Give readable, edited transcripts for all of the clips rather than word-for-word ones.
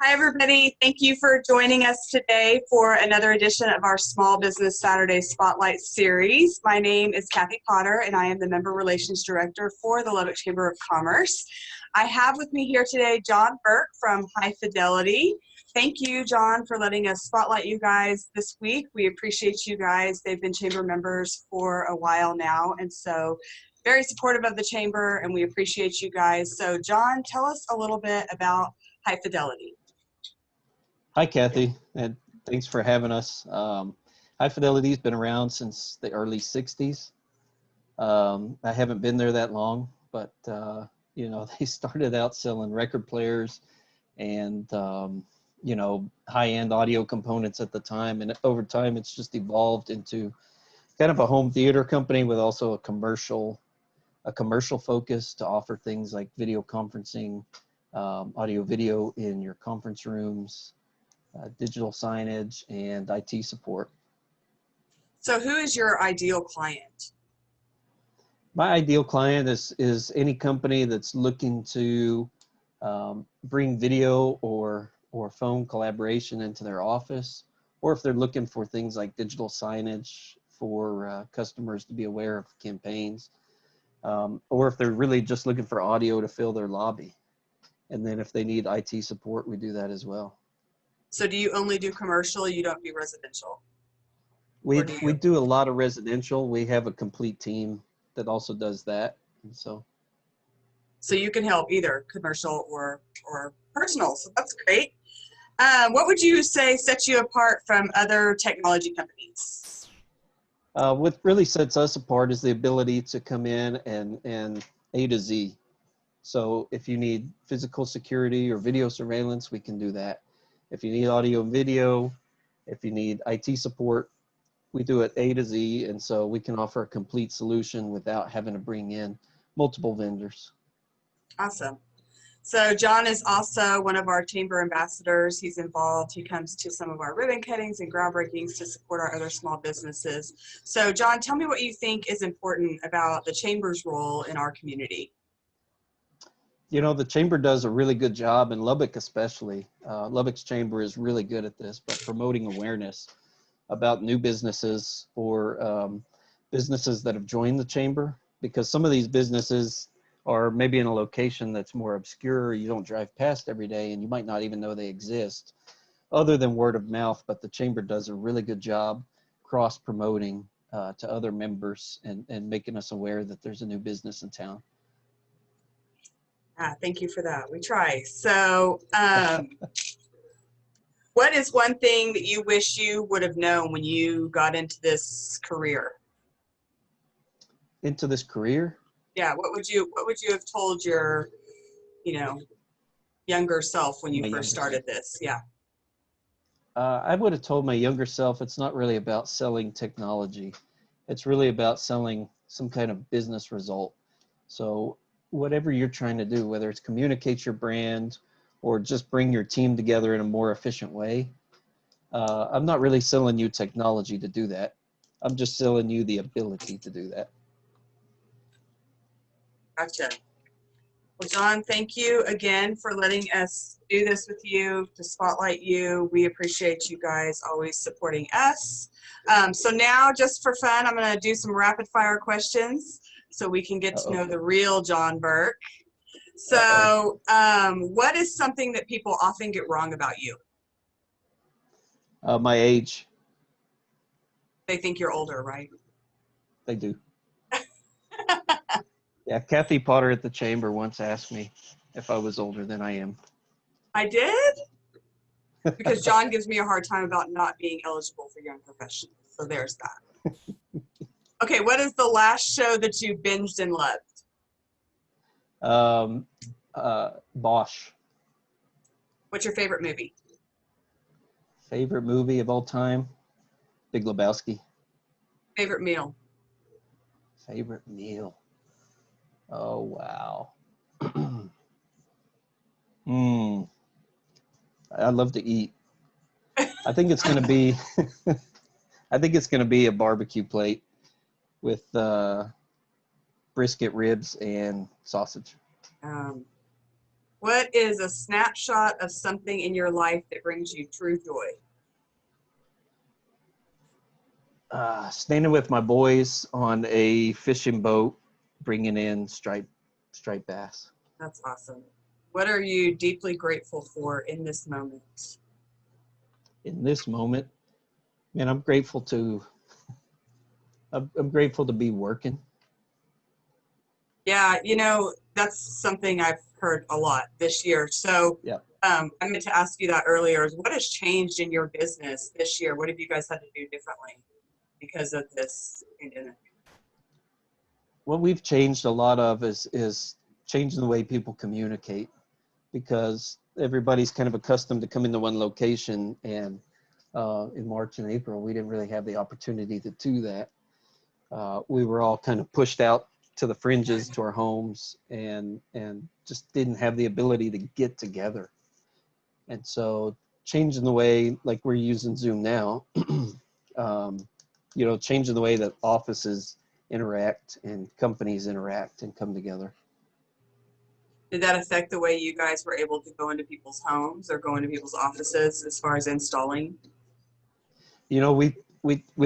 Hi, everybody. Thank you for joining us today for another edition of our Small Business Saturday Spotlight series. My name is Kathy Potter, and I am the Member Relations Director for the Lubbock Chamber of Commerce. I have with me here today John Burke from Hi-Fidelity. Thank you, John, for letting us spotlight you guys this week. We appreciate you guys. They've been chamber members for a while now, and so very supportive of the chamber, and we appreciate you guys. So, John, tell us a little bit about Hi-Fidelity. Hi, Kathy, and thanks for having us. Hi-Fidelity has been around since the early 60s. I haven't been there that long, but, they started out selling record players and, high-end audio components at the time. And over time, it's just evolved into kind of a home theater company with also a commercial focus to offer things like video conferencing, audio video in your conference rooms, digital signage, and IT support. So who is your ideal client? My ideal client is any company that's looking to bring video or phone collaboration into their office, or if they're looking for things like digital signage for customers to be aware of campaigns, or if they're really just looking for audio to fill their lobby. And then if they need IT support, we do that as well. So do you only do commercial? You don't do residential? We do a lot of residential. We have a complete team that also does that. And so you can help either commercial or personal. So that's great. What would you say sets you apart from other technology companies? what really sets us apart is the ability to come in and A to Z. So if you need physical security or video surveillance, we can do that. If you need audio and video, if you need IT support, we do it A to Z. And so we can offer a complete solution without having to bring in multiple vendors. Awesome. So John is also one of our chamber ambassadors. He's involved. He comes to some of our ribbon cuttings and groundbreakings to support our other small businesses. So John, tell me what you think is important about the chamber's role in our community. You know, the chamber does a really good job, in Lubbock especially. Lubbock's chamber is really good at this, but promoting awareness about new businesses or businesses that have joined the chamber, because some of these businesses are maybe in a location that's more obscure, you don't drive past every day, and you might not even know they exist other than word of mouth. But the chamber does a really good job cross-promoting to other members and making us aware that there's a new business in town. Thank you for that. We try. So what is one thing that you wish you would have known when you got into this career? Into this career? Yeah, what would you have told your, younger self when you first started this? Yeah. I would have told my younger self it's not really about selling technology. It's really about selling some kind of business result. So whatever you're trying to do, whether it's communicate your brand or just bring your team together in a more efficient way, I'm not really selling you technology to do that. I'm just selling you the ability to do that. Gotcha. Well, John, thank you again for letting us do this with you, to spotlight you. We appreciate you guys always supporting us. So now, just for fun, I'm going to do some rapid fire questions so we can get to know the real John Burke. So what is something that people often get wrong about you? My age. They think you're older, right? They do. Yeah, Kathy Potter at the chamber once asked me if I was older than I am. I did? Because John gives me a hard time about not being eligible for young professionals. So there's that. Okay, what is the last show that you binged and loved? Bosch. What's your favorite movie? Favorite movie of all time? Big Lebowski. Favorite meal? Favorite meal? Oh, wow. I love to eat. I think it's going to be, a barbecue plate with brisket, ribs, and sausage. What is a snapshot of something in your life that brings you true joy? Standing with my boys on a fishing boat, bringing in striped bass. That's awesome. What are you deeply grateful for in this moment? In this moment, man, I'm grateful to be working. Yeah, that's something I've heard a lot this year. So Yeah. I meant to ask you that earlier. Is what has changed in your business this year? What have you guys had to do differently because of this pandemic? What we've changed a lot of is changing the way people communicate, because everybody's kind of accustomed to coming to one location, and in March and April we didn't really have the opportunity to do that. We were all kind of pushed out to the fringes to our homes, and just didn't have the ability to get together. And so changing the way, like we're using Zoom now, changing the way that offices interact and companies interact and come together. Did that affect the way you guys were able to go into people's homes or go into people's offices as far as installing? We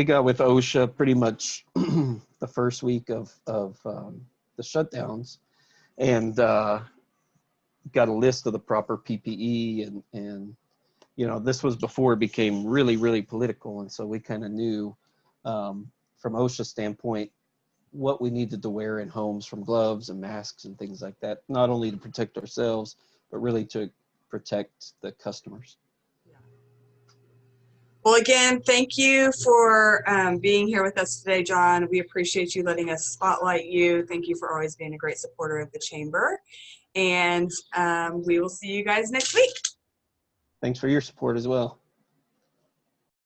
got with OSHA pretty much the first week of the shutdowns, and got a list of the proper PPE, and this was before it became really, really political. And so we kind of knew from OSHA standpoint what we needed to wear in homes, from gloves and masks and things like that, not only to protect ourselves, but really to protect the customers. Well, again, thank you for being here with us today, John. We appreciate you letting us spotlight you. Thank you for always being a great supporter of the Chamber. And we will see you guys next week. Thanks for your support as well.